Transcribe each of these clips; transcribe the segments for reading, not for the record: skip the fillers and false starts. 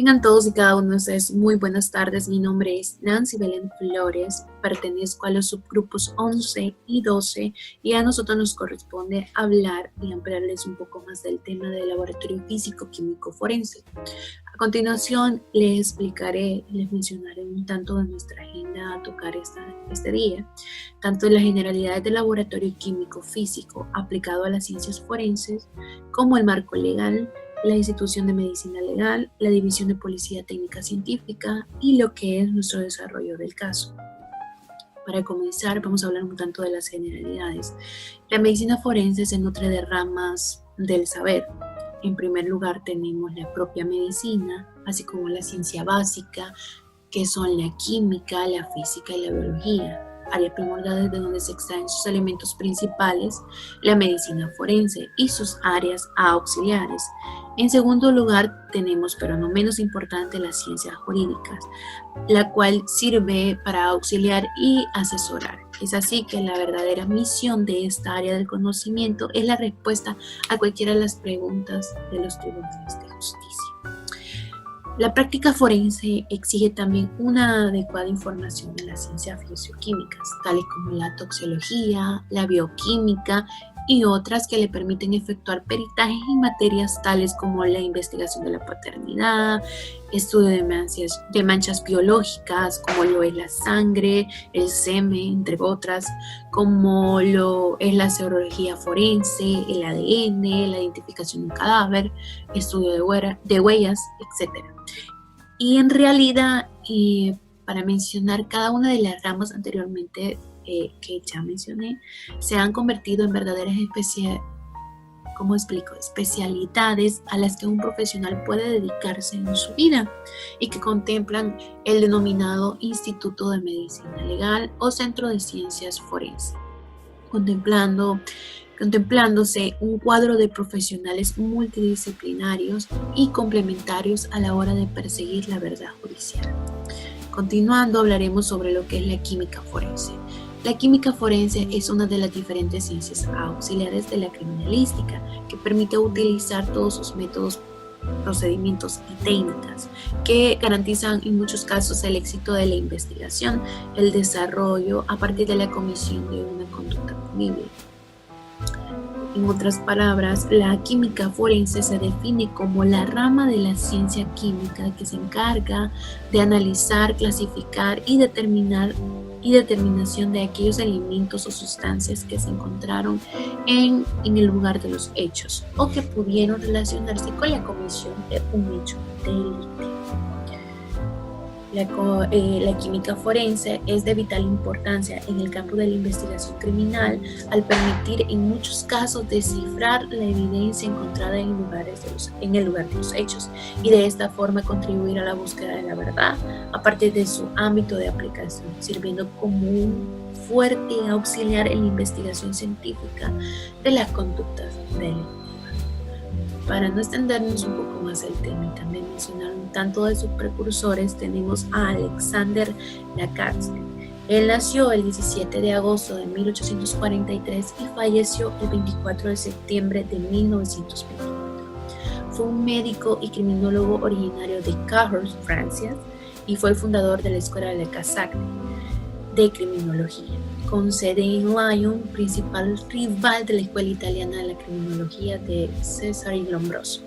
Tengan todos y cada uno de ustedes muy buenas tardes. Mi nombre es Nancy Belén Flores, pertenezco a los subgrupos 11 y 12 y a nosotros nos corresponde hablar y ampliarles un poco más del tema del laboratorio físico-químico forense. A continuación les explicaré y les mencionaré un tanto de nuestra agenda a tocar este día, tanto las generalidades del laboratorio químico físico aplicado a las ciencias forenses, como el marco legal, la institución de medicina legal, la división de policía técnica científica y lo que es nuestro desarrollo del caso. Para comenzar, vamos a hablar un tanto de las generalidades. La medicina forense se nutre de ramas del saber. En primer lugar tenemos la propia medicina, así como la ciencia básica, que son la química, la física y la biología. Áreas primordiales de donde se extraen sus elementos principales, la medicina forense y sus áreas auxiliares. En segundo lugar tenemos, pero no menos importante, las ciencias jurídicas, la cual sirve para auxiliar y asesorar. Es así que la verdadera misión de esta área del conocimiento es la respuesta a cualquiera de las preguntas de los tribunales de justicia. La práctica forense exige también una adecuada información en las ciencias fisioquímicas, tales como la toxicología, la bioquímica y otras que le permiten efectuar peritajes en materias tales como la investigación de la paternidad, estudio de manchas biológicas, como lo es la sangre, el semen, entre otras, como lo es la serología forense, el ADN, la identificación de un cadáver, estudio de huellas, etc. Y en realidad, para mencionar cada una de las ramas anteriormente que ya mencioné, se han convertido en verdaderas especialidades a las que un profesional puede dedicarse en su vida y que contemplan el denominado Instituto de Medicina Legal o Centro de Ciencias Forenses, contemplándose un cuadro de profesionales multidisciplinarios y complementarios a la hora de perseguir la verdad judicial. Continuando, hablaremos sobre lo que es la química forense. La química forense es una de las diferentes ciencias auxiliares de la criminalística que permite utilizar todos sus métodos, procedimientos y técnicas que garantizan en muchos casos el éxito de la investigación, el desarrollo a partir de la comisión de una conducta punible. En otras palabras, la química forense se define como la rama de la ciencia química que se encarga de analizar, clasificar y determinación de aquellos elementos o sustancias que se encontraron en el lugar de los hechos o que pudieron relacionarse con la comisión de un hecho de delito. La química forense es de vital importancia en el campo de la investigación criminal al permitir en muchos casos descifrar la evidencia encontrada en el lugar de los hechos y de esta forma contribuir a la búsqueda de la verdad a partir de su ámbito de aplicación, sirviendo como un fuerte auxiliar en la investigación científica de las conductas delictivas. Para no extendernos un poco más el tema y también mencionar un tanto de sus precursores, tenemos a Alexander Lacaze. Él nació el 17 de agosto de 1843 y falleció el 24 de septiembre de 1924. Fue un médico y criminólogo originario de Cahors, Francia, y fue el fundador de la Escuela de Cassagne de Criminología, con sede en Lyon, principal rival de la Escuela Italiana de la Criminología de Cesare Lombroso.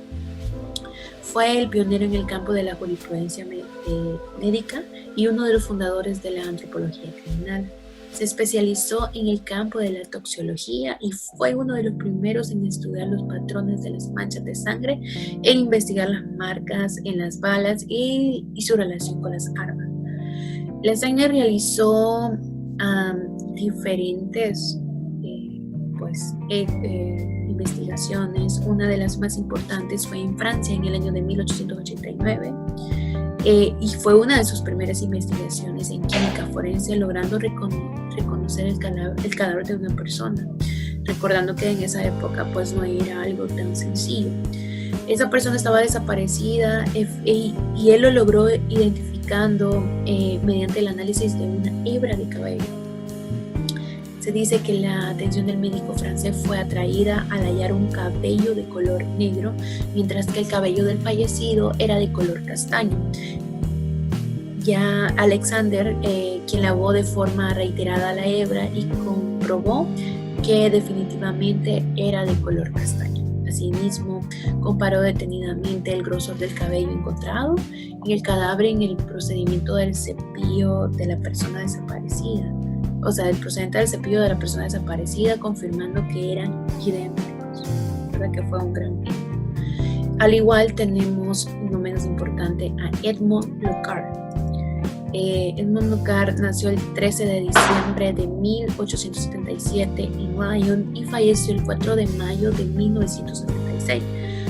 Fue el pionero en el campo de la jurisprudencia médica y uno de los fundadores de la antropología criminal. Se especializó en el campo de la toxicología y fue uno de los primeros en estudiar los patrones de las manchas de sangre e investigar las marcas en las balas y su relación con las armas. Lasagne realizó diferentes investigaciones. Una de las más importantes fue en Francia en el año de 1889 y fue una de sus primeras investigaciones en química forense, logrando reconocer el cadáver de una persona, recordando que en esa época pues no era algo tan sencillo. Esa persona estaba desaparecida y él lo logró identificando mediante el análisis de una hebra de cabello. Se dice que la atención del médico francés fue atraída al hallar un cabello de color negro, mientras que el cabello del fallecido era de color castaño. Ya Alexander, quien lavó de forma reiterada la hebra y comprobó que definitivamente era de color castaño. Asimismo, comparó detenidamente el grosor del cabello encontrado y el cadáver en el procedimiento del cepillo de la persona desaparecida. O sea, el procedimiento del cepillo de la persona desaparecida, confirmando que eran idénticos. ¿Verdad que fue un gran film? Al igual tenemos, no menos importante, a Edmond Locard. Edmond Locard nació el 13 de diciembre de 1877 en Lyon y falleció el 4 de mayo de 1976.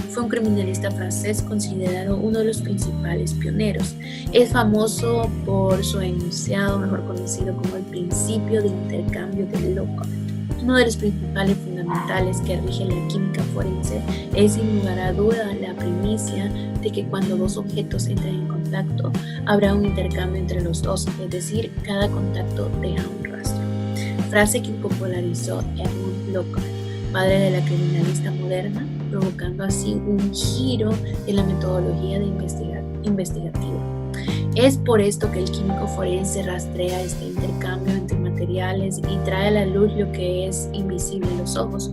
Fue un criminalista francés considerado uno de los principales pioneros. Es famoso por su enunciado, mejor conocido como el principio de intercambio de Locard. Uno de los principales fundamentales que rige la química forense es sin lugar a duda la primicia de que cuando dos objetos entran en contacto habrá un intercambio entre los dos, es decir, cada contacto deja un rastro. Frase que popularizó Edmond Locard, padre de la criminalística moderna, provocando así un giro en la metodología de investigativa. Es por esto que el químico forense rastrea este intercambio entre materiales y trae a la luz lo que es invisible a los ojos,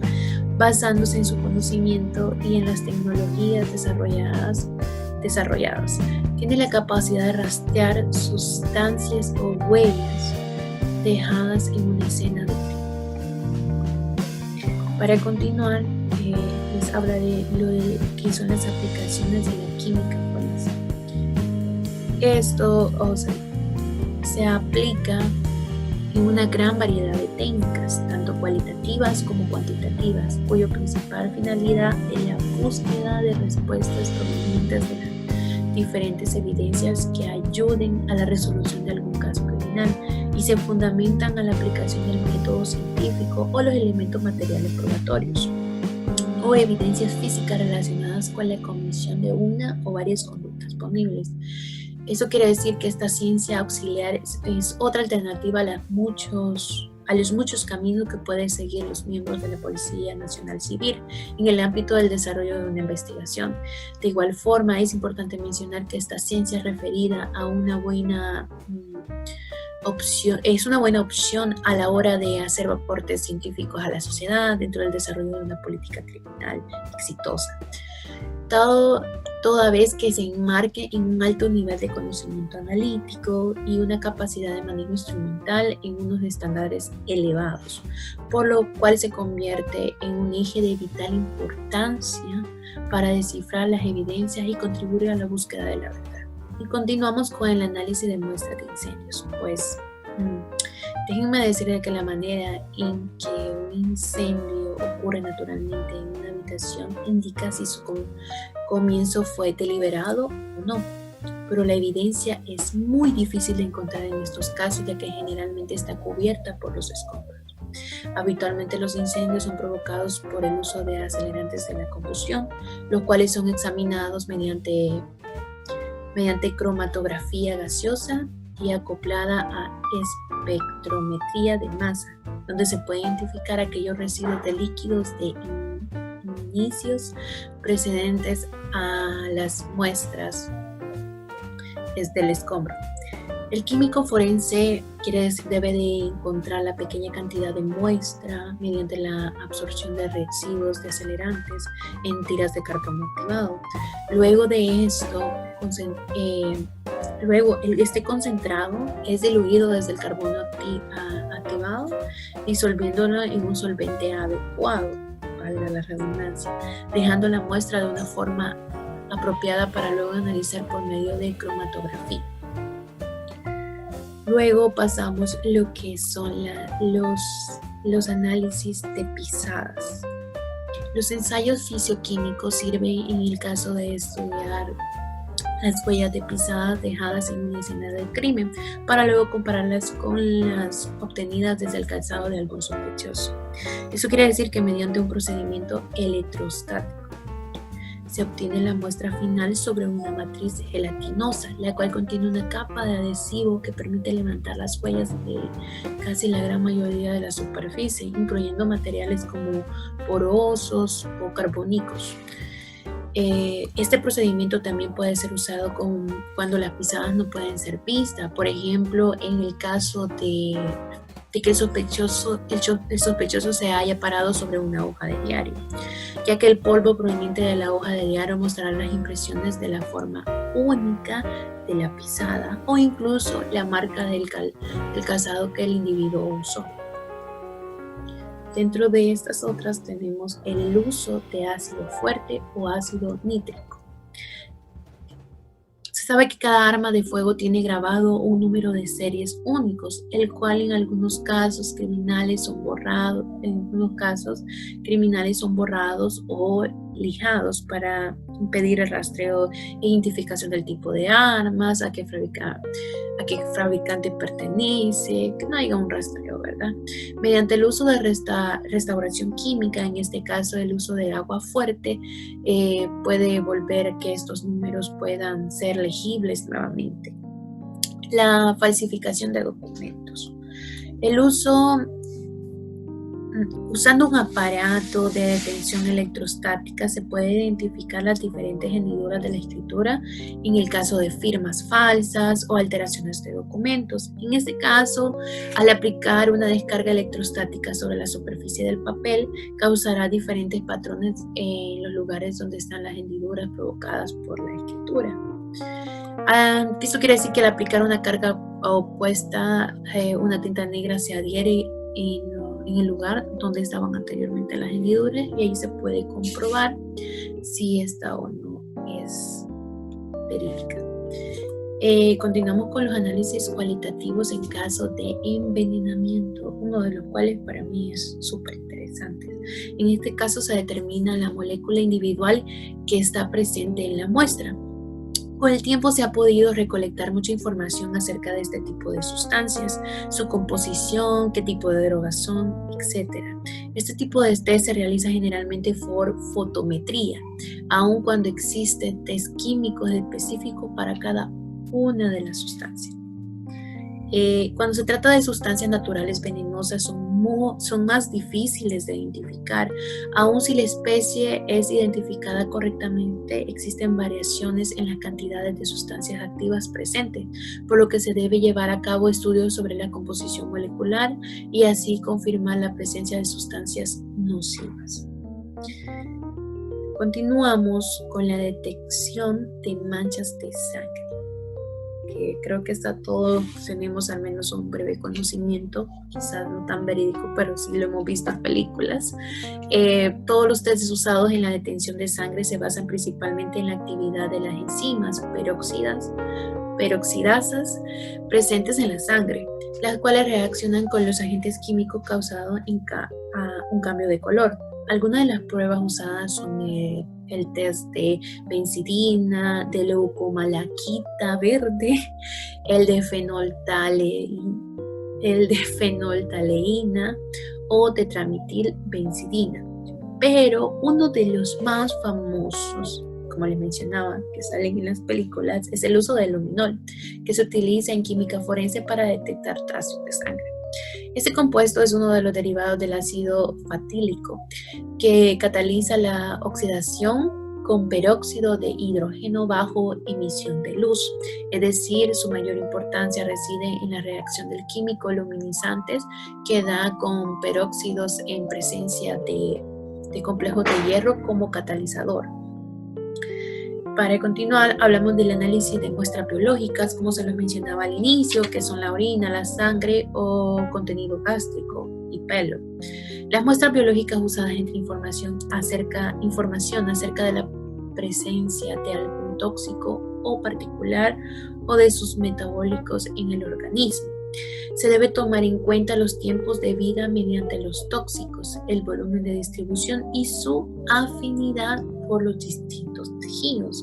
basándose en su conocimiento y en las tecnologías desarrolladas. Tiene la capacidad de rastrear sustancias o huellas dejadas en una escena de crimen. Para continuar, les hablaré lo de qué son las aplicaciones de la química forense. Esto se aplica en una gran variedad de técnicas, tanto cualitativas como cuantitativas, cuya principal finalidad es la búsqueda de respuestas provenientes de las diferentes evidencias que ayuden a la resolución de algún caso criminal y se fundamentan a la aplicación del método científico o los elementos materiales probatorios o evidencias físicas relacionadas con la comisión de una o varias conductas punibles. Eso quiere decir que esta ciencia auxiliar es otra alternativa a los muchos caminos que pueden seguir los miembros de la Policía Nacional Civil en el ámbito del desarrollo de una investigación. De igual forma, es importante mencionar que esta ciencia referida a una buena opción a la hora de hacer aportes científicos a la sociedad dentro del desarrollo de una política criminal exitosa. Toda vez que se enmarque en un alto nivel de conocimiento analítico y una capacidad de manejo instrumental en unos estándares elevados, por lo cual se convierte en un eje de vital importancia para descifrar las evidencias y contribuir a la búsqueda de la verdad. Y continuamos con el análisis de muestras de incendios. Pues déjenme decirles que la manera en que un incendio ocurre naturalmente en una habitación indica si su comienzo fue deliberado o no, pero la evidencia es muy difícil de encontrar en estos casos, ya que generalmente está cubierta por los escombros. Habitualmente los incendios son provocados por el uso de acelerantes de la combustión, los cuales son examinados mediante cromatografía gaseosa y acoplada a espectrometría de masa, donde se puede identificar aquellos residuos de líquidos de inicios precedentes a las muestras del escombro. El químico forense debe de encontrar la pequeña cantidad de muestra mediante la absorción de residuos de acelerantes en tiras de carbono activado. Luego de esto, este concentrado es diluido desde el carbono activado, disolviéndolo en un solvente adecuado, valga la redundancia, dejando la muestra de una forma apropiada para luego analizar por medio de cromatografía. Luego pasamos lo que son los análisis de pisadas. Los ensayos fisioquímicos sirven en el caso de estudiar las huellas de pisadas dejadas en una escena del crimen para luego compararlas con las obtenidas desde el calzado de algún sospechoso. Eso quiere decir que mediante un procedimiento electrostático se obtiene la muestra final sobre una matriz gelatinosa, la cual contiene una capa de adhesivo que permite levantar las huellas de casi la gran mayoría de la superficie, incluyendo materiales como porosos o carbónicos. Este procedimiento también puede ser usado cuando las pisadas no pueden ser vistas, por ejemplo, en el caso de que el sospechoso se haya parado sobre una hoja de diario, ya que el polvo proveniente de la hoja de diario mostrará las impresiones de la forma única de la pisada o incluso la marca del calzado que el individuo usó. Dentro de estas otras tenemos el uso de ácido fuerte o ácido nítrico. Se sabe que cada arma de fuego tiene grabado un número de series únicos, el cual en algunos casos criminales son borrados o lijados para impedir el rastreo e identificación del tipo de armas, a qué fabricante pertenece, que no haya un rastreo, ¿verdad? Mediante el uso de restauración química, en este caso el uso de agua fuerte, puede volver que estos números puedan ser legibles nuevamente. La falsificación de documentos. Usando un aparato de detención electrostática se puede identificar las diferentes hendiduras de la escritura en el caso de firmas falsas o alteraciones de documentos. En este caso, al aplicar una descarga electrostática sobre la superficie del papel, causará diferentes patrones en los lugares donde están las hendiduras provocadas por la escritura. Esto quiere decir que al aplicar una carga opuesta, una tinta negra se adhiere en el lugar donde estaban anteriormente las hendiduras y ahí se puede comprobar si esta o no es verídica. Continuamos con los análisis cualitativos en caso de envenenamiento, uno de los cuales para mí es súper interesante. En este caso se determina la molécula individual que está presente en la muestra. Con el tiempo se ha podido recolectar mucha información acerca de este tipo de sustancias, su composición, qué tipo de drogas son, etc. Este tipo de test se realiza generalmente por fotometría, aun cuando existen test químicos específicos para cada una de las sustancias. Cuando se trata de sustancias naturales venenosas son más difíciles de identificar. Aun si la especie es identificada correctamente, existen variaciones en las cantidades de sustancias activas presentes, por lo que se debe llevar a cabo estudios sobre la composición molecular y así confirmar la presencia de sustancias nocivas. Continuamos con la detección de manchas de sangre. Creo que todos tenemos al menos un breve conocimiento, quizás no tan verídico, pero sí lo hemos visto en películas. Todos los testes usados en la detención de sangre se basan principalmente en la actividad de las enzimas peroxidasas presentes en la sangre, las cuales reaccionan con los agentes químicos causados a un cambio de color. Algunas de las pruebas usadas son el test de benzidina, de leucomalaquita verde, el de fenoltaleína o tetramitilbenzidina. Pero uno de los más famosos, como les mencionaba, que salen en las películas, es el uso del luminol, que se utiliza en química forense para detectar trazos de sangre. Este compuesto es uno de los derivados del ácido fatílico que cataliza la oxidación con peróxido de hidrógeno bajo emisión de luz, es decir, su mayor importancia reside en la reacción del químico luminizantes que da con peróxidos en presencia de complejos de hierro como catalizador. Para continuar, hablamos del análisis de muestras biológicas, como se los mencionaba al inicio, que son la orina, la sangre o contenido gástrico y pelo. Las muestras biológicas usadas entre información acerca de la presencia de algún tóxico o particular o de sus metabólicos en el organismo. Se debe tomar en cuenta los tiempos de vida mediante los tóxicos, el volumen de distribución y su afinidad por los distintos tejidos.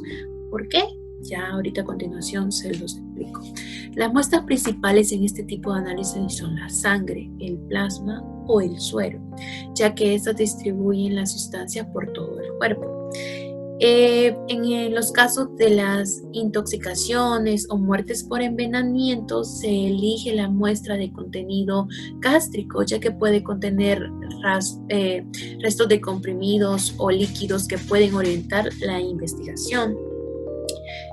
¿Por qué? Ya ahorita a continuación se los explico. Las muestras principales en este tipo de análisis son la sangre, el plasma o el suero, ya que estas distribuyen las sustancias por todo el cuerpo. En los casos de las intoxicaciones o muertes por envenenamiento, se elige la muestra de contenido gástrico, ya que puede contener restos de comprimidos o líquidos que pueden orientar la investigación.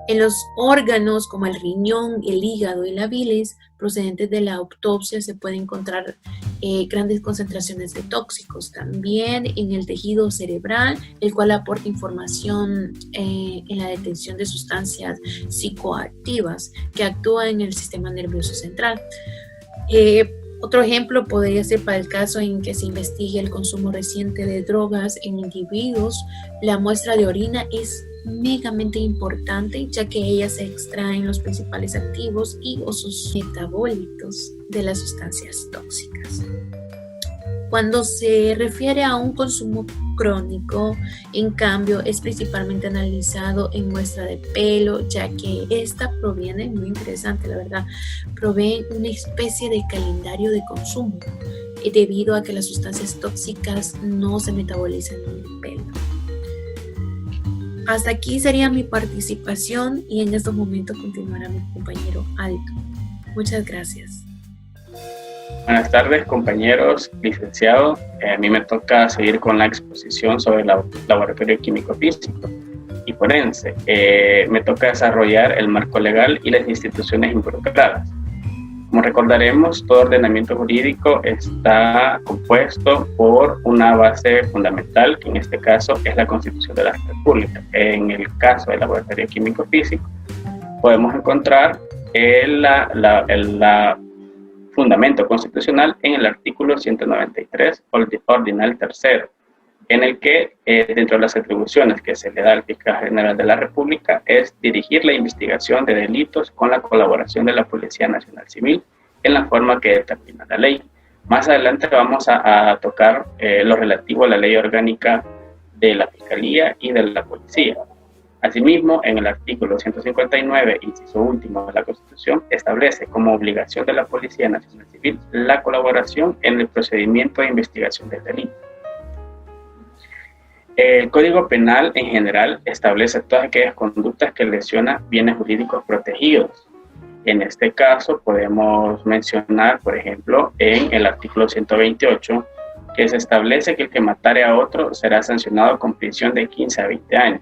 En los órganos como el riñón, el hígado y la bilis, procedentes de la autopsia, se pueden encontrar grandes concentraciones de tóxicos. También en el tejido cerebral, el cual aporta información en la detección de sustancias psicoactivas que actúan en el sistema nervioso central. Otro ejemplo podría ser para el caso en que se investigue el consumo reciente de drogas en individuos. La muestra de orina es megamente importante, ya que ellas se extraen los principales activos y o sus metabolitos de las sustancias tóxicas. Cuando se refiere a un consumo crónico, en cambio, es principalmente analizado en muestra de pelo, ya que esta proviene, muy interesante la verdad, provee una especie de calendario de consumo, debido a que las sustancias tóxicas no se metabolizan en el pelo. Hasta aquí sería mi participación y en estos momentos continuará mi compañero Aldo. Muchas gracias. Buenas tardes, compañeros, licenciado. A mí me toca seguir con la exposición sobre el laboratorio químico-físico y forense. Me toca desarrollar el marco legal y las instituciones involucradas. Como recordaremos, todo ordenamiento jurídico está compuesto por una base fundamental, que en este caso es la Constitución de la República. En el caso del laboratorio químico-físico, podemos encontrar el fundamento constitucional en el artículo 193, ordinal tercero, en el que dentro de las atribuciones que se le da al fiscal general de la República es dirigir la investigación de delitos con la colaboración de la Policía Nacional Civil en la forma que determina la ley. Más adelante vamos a tocar lo relativo a la ley orgánica de la Fiscalía y de la Policía. Asimismo, en el artículo 159, inciso último de la Constitución, establece como obligación de la Policía Nacional Civil la colaboración en el procedimiento de investigación del delito. El Código Penal en general establece todas aquellas conductas que lesionan bienes jurídicos protegidos. En este caso podemos mencionar, por ejemplo, en el artículo 128, que se establece que el que matare a otro será sancionado con prisión de 15 a 20 años.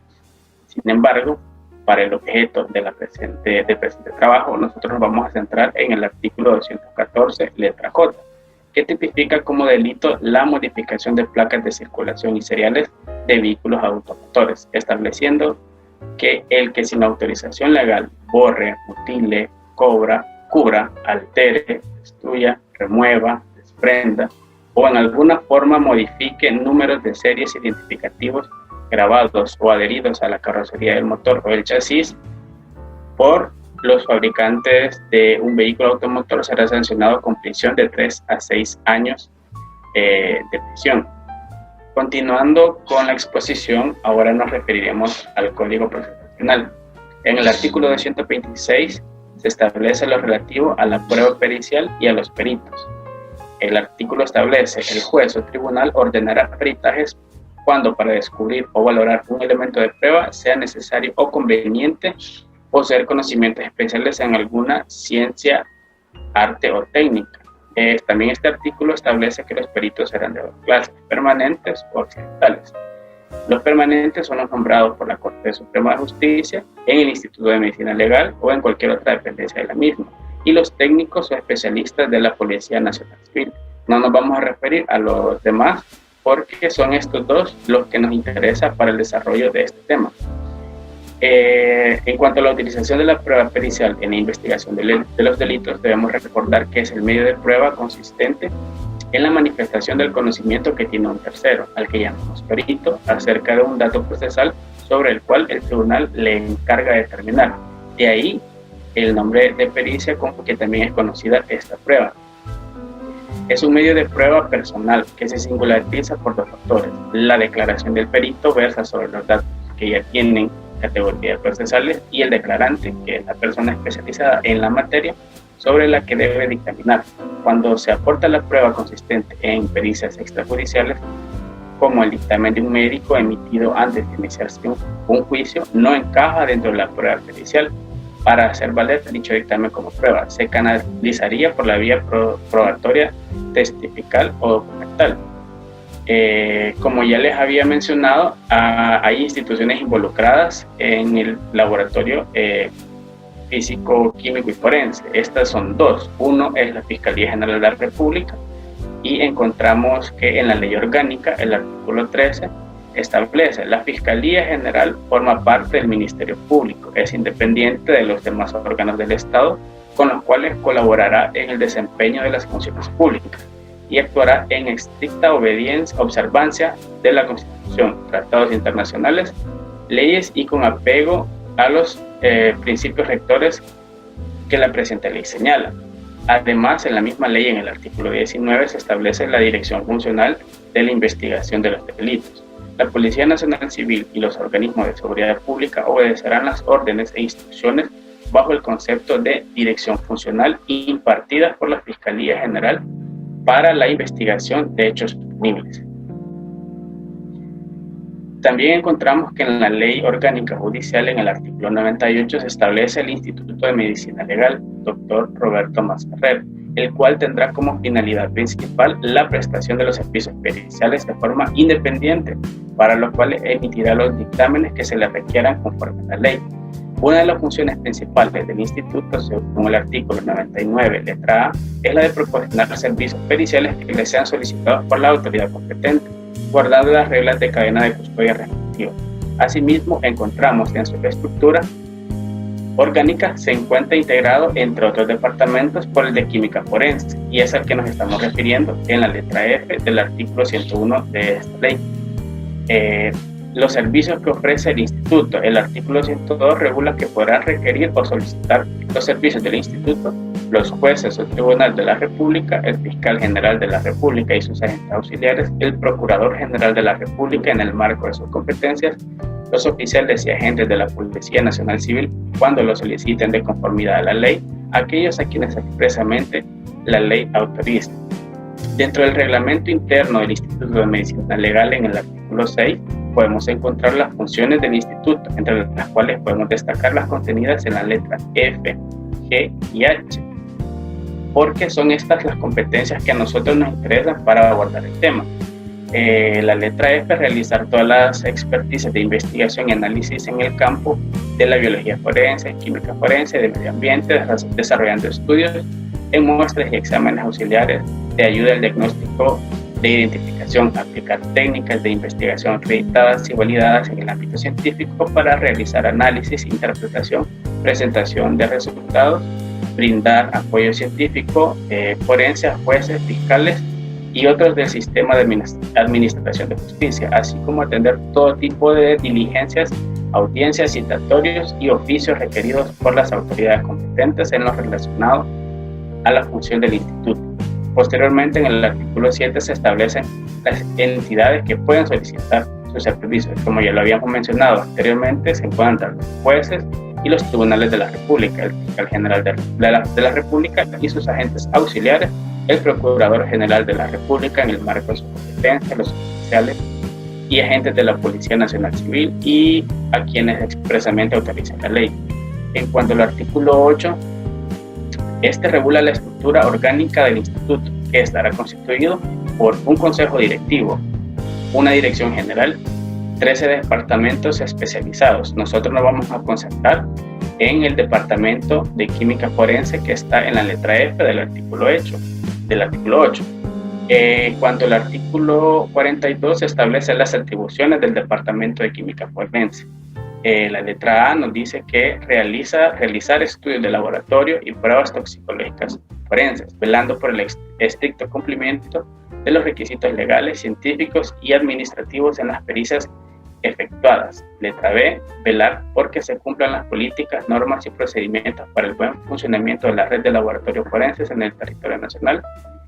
Sin embargo, para el objeto del presente trabajo, nosotros nos vamos a centrar en el artículo 214, letra J, que tipifica como delito la modificación de placas de circulación y seriales de vehículos automotores, estableciendo que el que sin autorización legal borre, mutile, cubra, altere, destruya, remueva, desprenda o en alguna forma modifique números de series identificativos grabados o adheridos a la carrocería del motor o el chasis por los fabricantes de un vehículo automotor será sancionado con prisión de 3 a 6 años de prisión. Continuando con la exposición, ahora nos referiremos al Código Procesal Penal. En el artículo 226 se establece lo relativo a la prueba pericial y a los peritos. El artículo establece que el juez o tribunal ordenará peritajes cuando para descubrir o valorar un elemento de prueba sea necesario o conveniente poseer conocimientos especiales en alguna ciencia, arte o técnica. También este artículo establece que los peritos serán de dos clases, permanentes o accidentales. Los permanentes son los nombrados por la Corte Suprema de Justicia, en el Instituto de Medicina Legal o en cualquier otra dependencia de la misma, y los técnicos o especialistas de la Policía Nacional Civil. No nos vamos a referir a los demás, porque son estos dos los que nos interesa para el desarrollo de este tema. En cuanto a la utilización de la prueba pericial en la investigación de los delitos, debemos recordar que es el medio de prueba consistente en la manifestación del conocimiento que tiene un tercero, al que llamamos perito, acerca de un dato procesal sobre el cual el tribunal le encarga de determinar. De ahí el nombre de pericia, como que también es conocida esta prueba. Es un medio de prueba personal que se singulariza por dos factores. La declaración del perito versa sobre los datos que ya tienen categorías procesales y el declarante, que es la persona especializada en la materia sobre la que debe dictaminar. Cuando se aporta la prueba consistente en pericias extrajudiciales, como el dictamen de un médico emitido antes de iniciarse un juicio, no encaja dentro de la prueba pericial. Para hacer valer dicho dictamen como prueba, se canalizaría por la vía probatoria, testifical o documental. Como ya les había mencionado, hay instituciones involucradas en el laboratorio físico, químico y forense. Estas son dos. Uno es la Fiscalía General de la República, y encontramos que en la ley orgánica, el artículo 13, establece: la Fiscalía General forma parte del Ministerio Público, es independiente de los demás órganos del Estado, con los cuales colaborará en el desempeño de las funciones públicas y actuará en estricta observancia de la Constitución, tratados internacionales, leyes y con apego a los principios rectores que la presente ley señala. Además, en la misma ley, en el artículo 19, se establece la dirección funcional de la investigación de los delitos. La Policía Nacional Civil y los organismos de seguridad pública obedecerán las órdenes e instrucciones bajo el concepto de dirección funcional impartidas por la Fiscalía General para la investigación de hechos punibles. También encontramos que en la Ley Orgánica Judicial, en el artículo 98, se establece el Instituto de Medicina Legal, Dr. Roberto Masferrer, el cual tendrá como finalidad principal la prestación de los servicios periciales de forma independiente, para lo cual emitirá los dictámenes que se le requieran conforme a la ley. Una de las funciones principales del instituto, según el artículo 99, letra A, es la de proporcionar servicios periciales que le sean solicitados por la autoridad competente, guardando las reglas de cadena de custodia respectiva. Asimismo, encontramos que en su estructura orgánica se encuentra integrado, entre otros departamentos, por el de química forense, y es al que nos estamos refiriendo en la letra F del artículo 101 de esta ley. Los servicios que ofrece el instituto: el artículo 102 regula que podrán requerir o solicitar los servicios del instituto los jueces o tribunal de la República, el fiscal general de la República y sus agentes auxiliares, el procurador general de la República en el marco de sus competencias, los oficiales y agentes de la Policía Nacional Civil cuando lo soliciten de conformidad a la ley, aquellos a quienes expresamente la ley autoriza. Dentro del reglamento interno del Instituto de Medicina Legal, en el artículo 6, podemos encontrar las funciones del instituto, entre las cuales podemos destacar las contenidas en la letra F, G y H, porque son estas las competencias que a nosotros nos interesan para abordar el tema. La letra F: realizar todas las experticias de investigación y análisis en el campo de la biología forense, química forense, de medio ambiente, desarrollando estudios en muestras y exámenes auxiliares de ayuda al diagnóstico, de identificación, aplicar técnicas de investigación acreditadas y validadas en el ámbito científico para realizar análisis, interpretación, presentación de resultados, brindar apoyo científico forense a jueces, fiscales y otros del sistema de administración de justicia, así como atender todo tipo de diligencias, audiencias, citatorios y oficios requeridos por las autoridades competentes en lo relacionado a la función del instituto. Posteriormente, en el artículo 7 se establecen las entidades que pueden solicitar sus servicios. Como ya lo habíamos mencionado anteriormente, se encuentran los jueces y los tribunales de la República, el fiscal general de la República y sus agentes auxiliares, el procurador general de la República en el marco de su competencia, los oficiales y agentes de la Policía Nacional Civil y a quienes expresamente autoriza la ley. En cuanto al artículo 8, este regula la estructura orgánica del instituto, que estará constituido por un consejo directivo, una dirección general, 13 departamentos especializados. Nosotros nos vamos a concentrar en el departamento de química forense, que está en la letra F del artículo 8. En cuanto al artículo 42, se establecen las atribuciones del departamento de química forense. La letra A nos dice que realizar estudios de laboratorio y pruebas toxicológicas forenses, velando por el estricto cumplimiento de los requisitos legales, científicos y administrativos en las pericias efectuadas. Letra B: velar porque se cumplan las políticas, normas y procedimientos para el buen funcionamiento de la red de laboratorios forenses en el territorio nacional,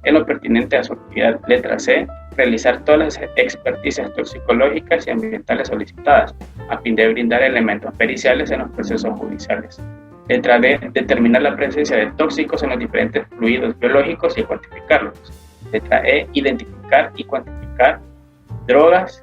en lo pertinente a su actividad. Letra C: realizar todas las experticias toxicológicas y ambientales solicitadas, a fin de brindar elementos periciales en los procesos judiciales. Letra D: determinar la presencia de tóxicos en los diferentes fluidos biológicos y cuantificarlos. Letra E: identificar y cuantificar drogas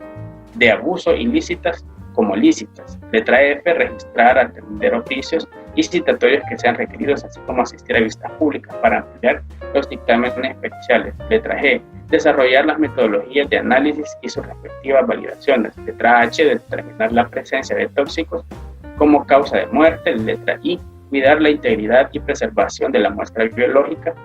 de abuso ilícitas como lícitas. Letra F, registrar, atender oficios y citatorios que sean requeridos, así como asistir a vistas públicas para ampliar los dictámenes especiales. Letra G, desarrollar las metodologías de análisis y sus respectivas validaciones. Letra H, determinar la presencia de tóxicos como causa de muerte. Letra I, cuidar la integridad y preservación de la muestra biológica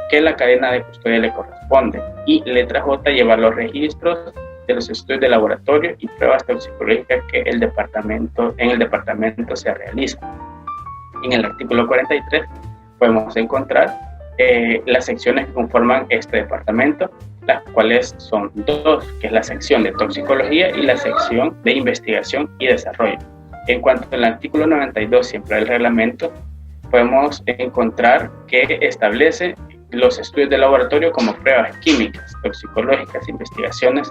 que la cadena de custodia le corresponde. Y letra J, llevar los registros de los estudios de laboratorio y pruebas toxicológicas que en el departamento se realizan. En el artículo 43 podemos encontrar las secciones que conforman este departamento, las cuales son dos, que es la sección de toxicología y la sección de investigación y desarrollo. En cuanto al artículo 92, siempre el reglamento, podemos encontrar que establece los estudios de laboratorio como pruebas químicas, toxicológicas, investigaciones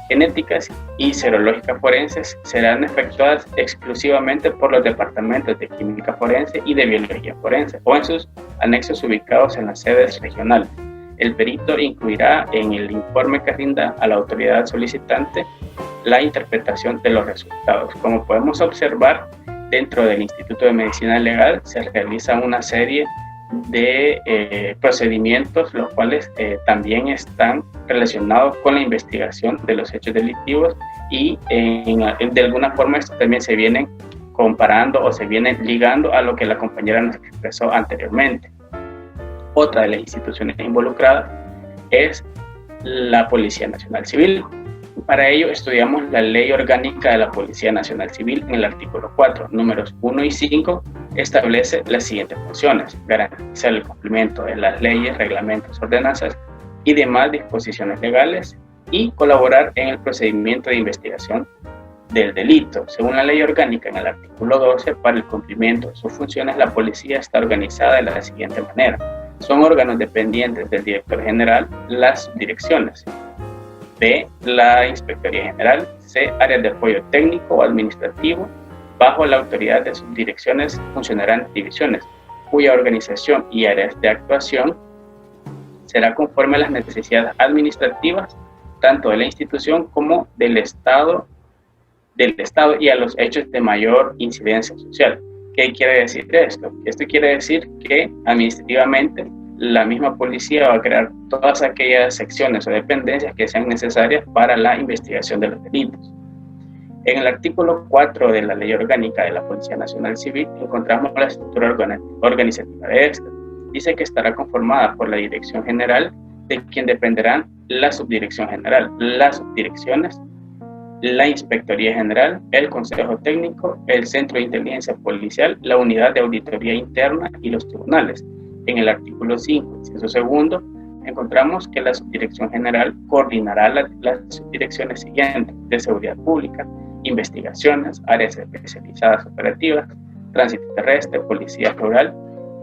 genéticas y serológicas forenses serán efectuadas exclusivamente por los departamentos de química forense y de biología forense o en sus anexos ubicados en las sedes regionales. El perito incluirá en el informe que rinda a la autoridad solicitante la interpretación de los resultados. Como podemos observar, dentro del Instituto de Medicina Legal se realiza una serie de procedimientos, los cuales también están relacionados con la investigación de los hechos delictivos y de alguna forma esto también se vienen comparando o se vienen ligando a lo que la compañera nos expresó anteriormente. Otra de las instituciones involucradas es la Policía Nacional Civil. Para ello estudiamos la Ley Orgánica de la Policía Nacional Civil. En el artículo 4, números 1 y 5, establece las siguientes funciones: garantizar el cumplimiento de las leyes, reglamentos, ordenanzas y demás disposiciones legales y colaborar en el procedimiento de investigación del delito. Según la Ley Orgánica, en el artículo 12, para el cumplimiento de sus funciones, la policía está organizada de la siguiente manera. Son órganos dependientes del director general, las subdirecciones. B, la Inspectoría General. C, áreas de apoyo técnico o administrativo. Bajo la autoridad de subdirecciones funcionarán divisiones, cuya organización y áreas de actuación será conforme a las necesidades administrativas, tanto de la institución como del Estado y a los hechos de mayor incidencia social. ¿Qué quiere decir esto? Esto quiere decir que administrativamente la misma policía va a crear todas aquellas secciones o dependencias que sean necesarias para la investigación de los delitos. En el artículo 4 de la Ley Orgánica de la Policía Nacional Civil encontramos la estructura organizativa de esta. Dice que estará conformada por la Dirección General, de quien dependerán la Subdirección General, las subdirecciones, la Inspectoría General, el Consejo Técnico, el Centro de Inteligencia Policial, la Unidad de Auditoría Interna y los tribunales. En el artículo 5, inciso segundo, encontramos que la Subdirección General coordinará las subdirecciones siguientes: de Seguridad Pública, Investigaciones, áreas especializadas operativas, Tránsito Terrestre, Policía Rural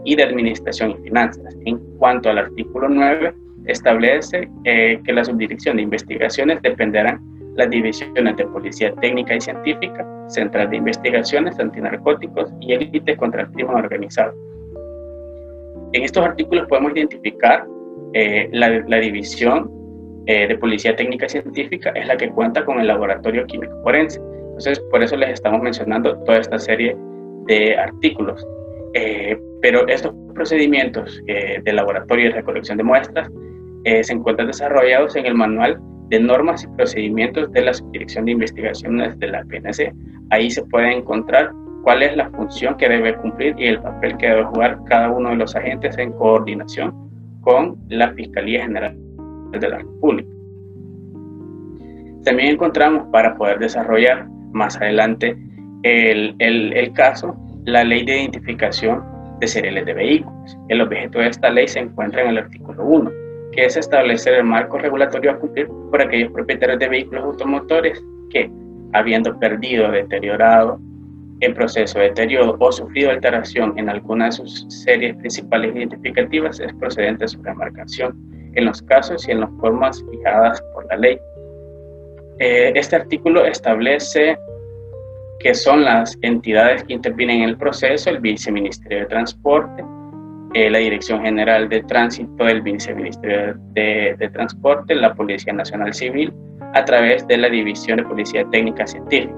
y de Administración y Finanzas. En cuanto al artículo 9, establece que la Subdirección de Investigaciones dependerán las divisiones de Policía Técnica y Científica, Central de Investigaciones Antinarcóticos y Élite contra el Crimen Organizado. En estos artículos podemos identificar la división de Policía Técnica y Científica es la que cuenta con el laboratorio químico forense. Entonces, por eso les estamos mencionando toda esta serie de artículos. Pero estos procedimientos de laboratorio y recolección de muestras se encuentran desarrollados en el Manual de Normas y Procedimientos de la Subdirección de Investigaciones de la PNC. Ahí se puede encontrar cuál es la función que debe cumplir y el papel que debe jugar cada uno de los agentes en coordinación con la Fiscalía General de la República. También encontramos, para poder desarrollar más adelante el caso, la Ley de Identificación de Seriales de Vehículos. El objeto de esta ley se encuentra en el artículo 1, que es establecer el marco regulatorio a cumplir por aquellos propietarios de vehículos automotores que, habiendo perdido, deteriorado, en proceso de deterioro o sufrido alteración en alguna de sus series principales identificativas, es procedente su remarcación en los casos y en las formas fijadas por la ley. Este artículo establece que son las entidades que intervienen en el proceso: el Viceministerio de Transporte, la Dirección General de Tránsito del Viceministerio de Transporte, la Policía Nacional Civil, a través de la División de Policía Técnica Científica.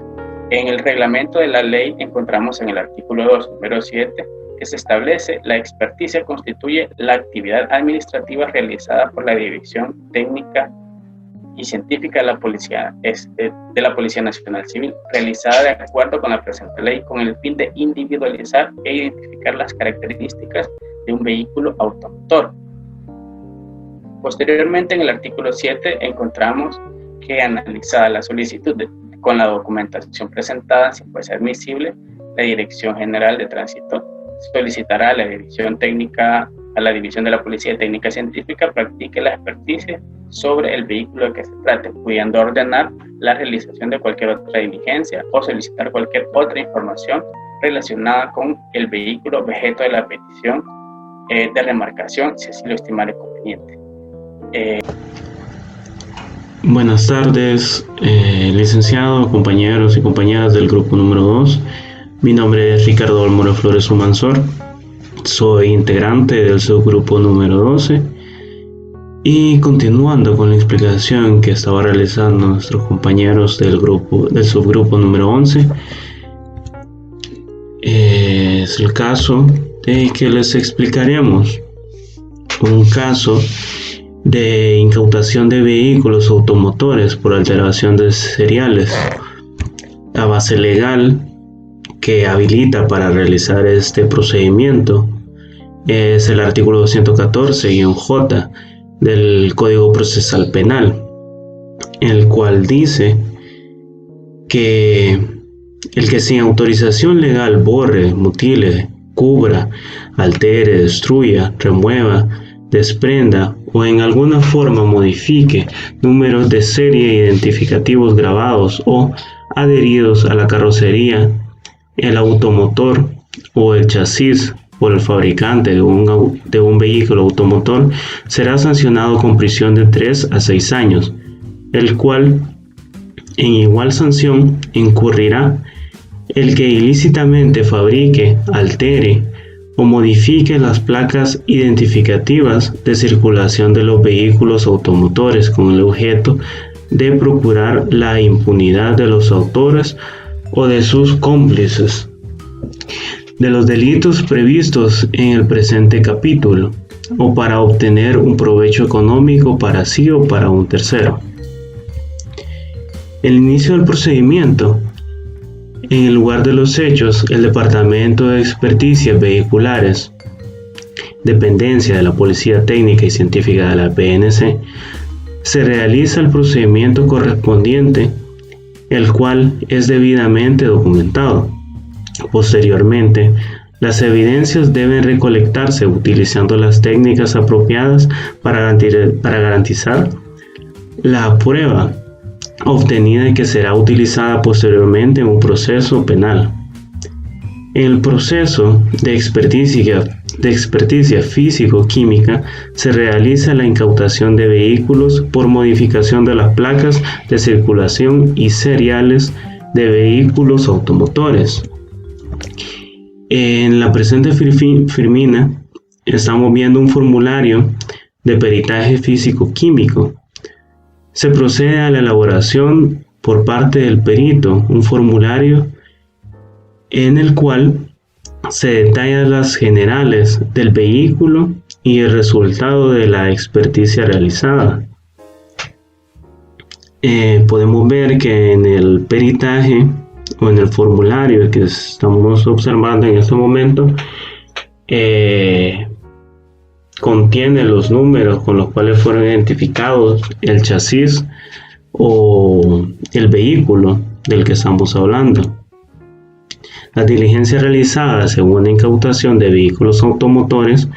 En el reglamento de la ley encontramos en el artículo 2, número 7, que se establece: la experticia constituye la actividad administrativa realizada por la División Técnica y Científica de la Policía Nacional Civil, realizada de acuerdo con la presente ley, con el fin de individualizar e identificar las características de un vehículo automotor. Posteriormente, en el artículo 7, encontramos que, analizada la solicitud con la documentación presentada, si fuese admisible, la Dirección General de Tránsito solicitará a la División de la Policía Técnica Científica practique la experticia sobre el vehículo de que se trate, pudiendo ordenar la realización de cualquier otra diligencia o solicitar cualquier otra información relacionada con el vehículo objeto de la petición de remarcación, si así lo estimare conveniente. Buenas tardes, licenciado, compañeros y compañeras del grupo número 2. Mi nombre es Ricardo Almora Flores Humansor. Soy integrante del subgrupo número 12. Y continuando con la explicación que estaba realizando nuestros compañeros del subgrupo número 11, es el caso de que les explicaremos un caso de incautación de vehículos automotores por alteración de seriales. La base legal que habilita para realizar este procedimiento es el artículo 214-J del Código Procesal Penal, el cual dice que el que sin autorización legal borre, mutile, cubra, altere, destruya, remueva, desprenda o en alguna forma modifique números de serie identificativos grabados o adheridos a la carrocería, el automotor o el chasis por el fabricante de un vehículo automotor, será sancionado con prisión de 3 a 6 años, el cual en igual sanción incurrirá el que ilícitamente fabrique, altere o modifique las placas identificativas de circulación de los vehículos automotores con el objeto de procurar la impunidad de los autores o de sus cómplices de los delitos previstos en el presente capítulo, o para obtener un provecho económico para sí o para un tercero. El inicio del procedimiento. En el lugar de los hechos, el Departamento de Experticias Vehiculares, dependencia de la Policía Técnica y Científica de la PNC, se realiza el procedimiento correspondiente, el cual es debidamente documentado. Posteriormente, las evidencias deben recolectarse utilizando las técnicas apropiadas para garantizar la prueba obtenida y que será utilizada posteriormente en un proceso penal. En el proceso de experticia físico-química se realiza la incautación de vehículos por modificación de las placas de circulación y seriales de vehículos automotores. En la presente firmina estamos viendo un formulario de peritaje físico-químico. Se procede a la elaboración por parte del perito un formulario en el cual se detallan las generales del vehículo y el resultado de la experticia realizada. Podemos ver que en el peritaje o en el formulario que estamos observando en este momento contiene los números con los cuales fueron identificados el chasis o el vehículo del que estamos hablando. La diligencia realizada según la incautación de vehículos automotores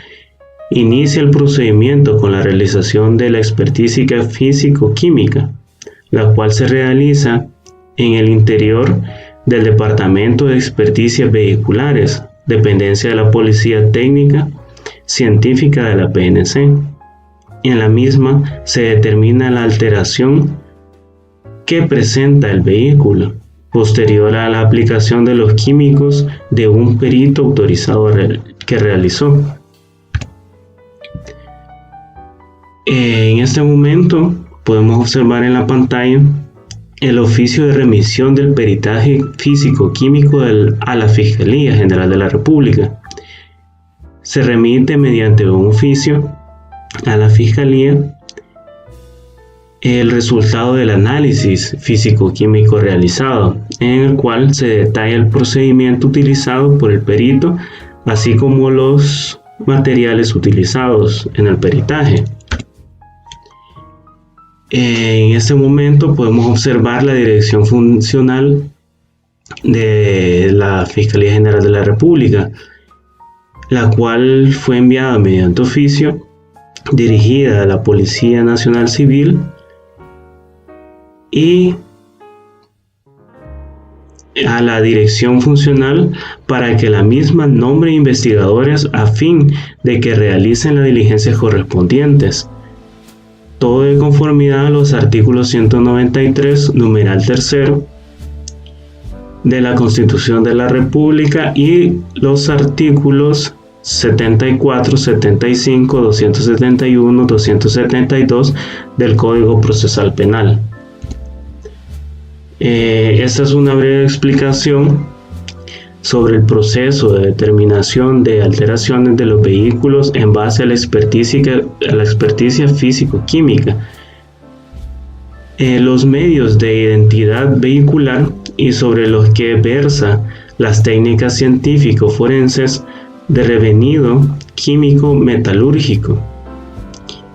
inicia el procedimiento con la realización de la experticia físico-química, la cual se realiza en el interior del Departamento de Experticias Vehiculares, dependencia de la Policía Técnica Científica de la PNC. En la misma se determina la alteración que presenta el vehículo, posterior a la aplicación de los químicos de un perito autorizado que realizó. En este momento podemos observar en la pantalla el oficio de remisión del peritaje físico-químico a la Fiscalía General de la República. Se remite mediante un oficio a la Fiscalía el resultado del análisis físico-químico realizado, en el cual se detalla el procedimiento utilizado por el perito, así como los materiales utilizados en el peritaje. En este momento podemos observar la dirección funcional de la Fiscalía General de la República, la cual fue enviada mediante oficio dirigida a la Policía Nacional Civil y a la dirección funcional para que la misma nombre investigadores a fin de que realicen las diligencias correspondientes. Todo de conformidad a los artículos 193, numeral 3 de la Constitución de la República y los artículos 74, 75, 271, 272 del Código Procesal Penal. Esta es una breve explicación sobre el proceso de determinación de alteraciones de los vehículos en base a la experticia físico-química. Los medios de identidad vehicular y sobre los que versa las técnicas científico-forenses de revenido químico-metalúrgico,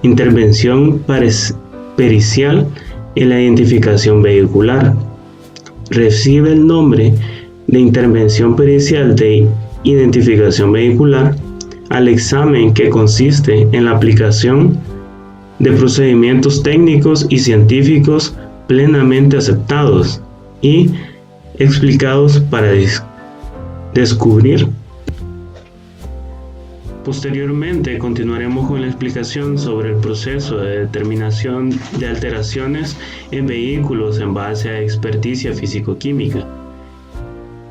intervención pericial en la identificación vehicular. Recibe el nombre de intervención pericial de identificación vehicular al examen que consiste en la aplicación de procedimientos técnicos y científicos plenamente aceptados y explicados para descubrir. Posteriormente continuaremos con la explicación sobre el proceso de determinación de alteraciones en vehículos en base a experticia físico-química,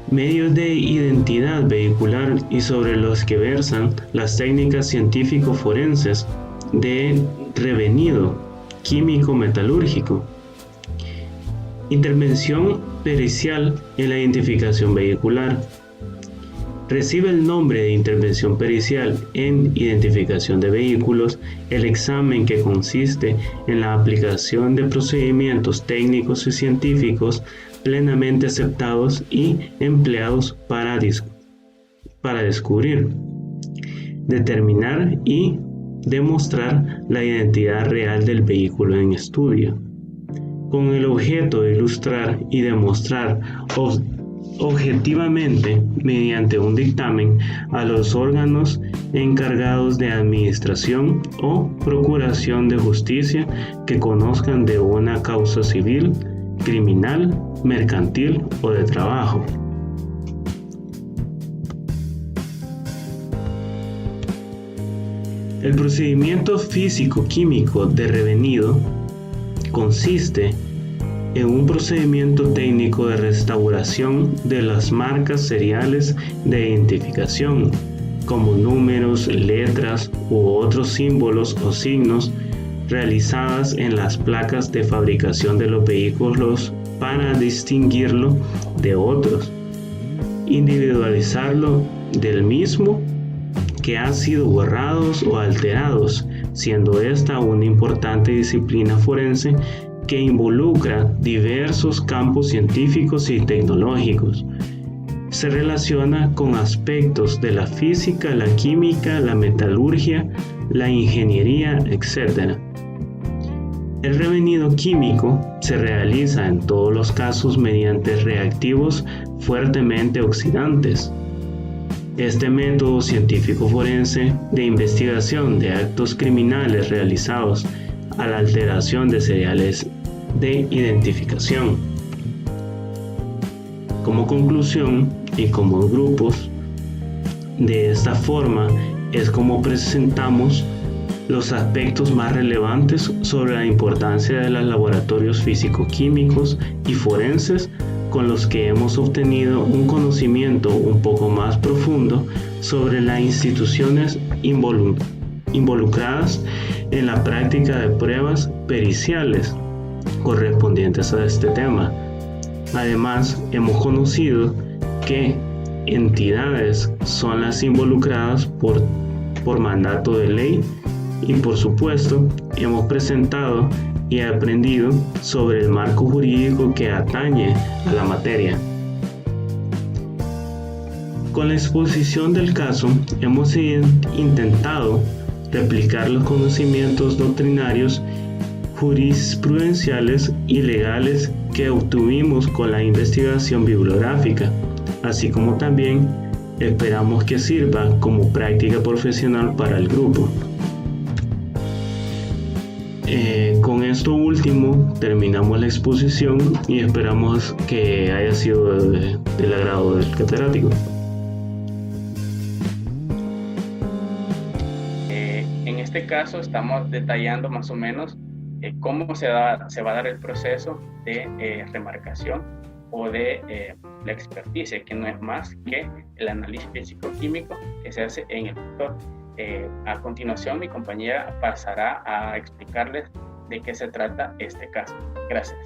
medios de identidad vehicular y sobre los que versan las técnicas científico-forenses de revenido químico-metalúrgico, intervención pericial en la identificación vehicular. Recibe el nombre de intervención pericial en identificación de vehículos el examen que consiste en la aplicación de procedimientos técnicos y científicos plenamente aceptados y empleados para descubrir, determinar y demostrar la identidad real del vehículo en estudio, con el objeto de ilustrar y demostrar objetivamente mediante un dictamen a los órganos encargados de administración o procuración de justicia que conozcan de una causa civil, criminal, mercantil o de trabajo. El procedimiento físico-químico de revenido consiste en un procedimiento técnico de restauración de las marcas seriales de identificación, como números, letras u otros símbolos o signos realizadas en las placas de fabricación de los vehículos para distinguirlo de otros, individualizarlo del mismo que han sido borrados o alterados, siendo esta una importante disciplina forense que involucra diversos campos científicos y tecnológicos. Se relaciona con aspectos de la física, la química, la metalurgia, la ingeniería, etc. El revenido químico se realiza en todos los casos mediante reactivos fuertemente oxidantes. Este método científico forense de investigación de actos criminales realizados a la alteración de seriales de identificación. Como conclusión y como grupos, de esta forma es como presentamos los aspectos más relevantes sobre la importancia de los laboratorios físico-químicos y forenses con los que hemos obtenido un conocimiento un poco más profundo sobre las instituciones involucradas en la práctica de pruebas periciales correspondientes a este tema. Además, hemos conocido que entidades son las involucradas por mandato de ley y, por supuesto, hemos presentado y aprendido sobre el marco jurídico que atañe a la materia. Con la exposición del caso, hemos intentado replicar los conocimientos doctrinarios, jurisprudenciales y legales que obtuvimos con la investigación bibliográfica, así como también esperamos que sirva como práctica profesional para el grupo. Con esto último terminamos la exposición y esperamos que haya sido del agrado del catedrático. En este caso estamos detallando más o menos cómo se va a dar el proceso de remarcación o de la experticia, que no es más que el análisis físico-químico que se hace en el sector. A continuación, mi compañera pasará a explicarles de qué se trata este caso. Gracias.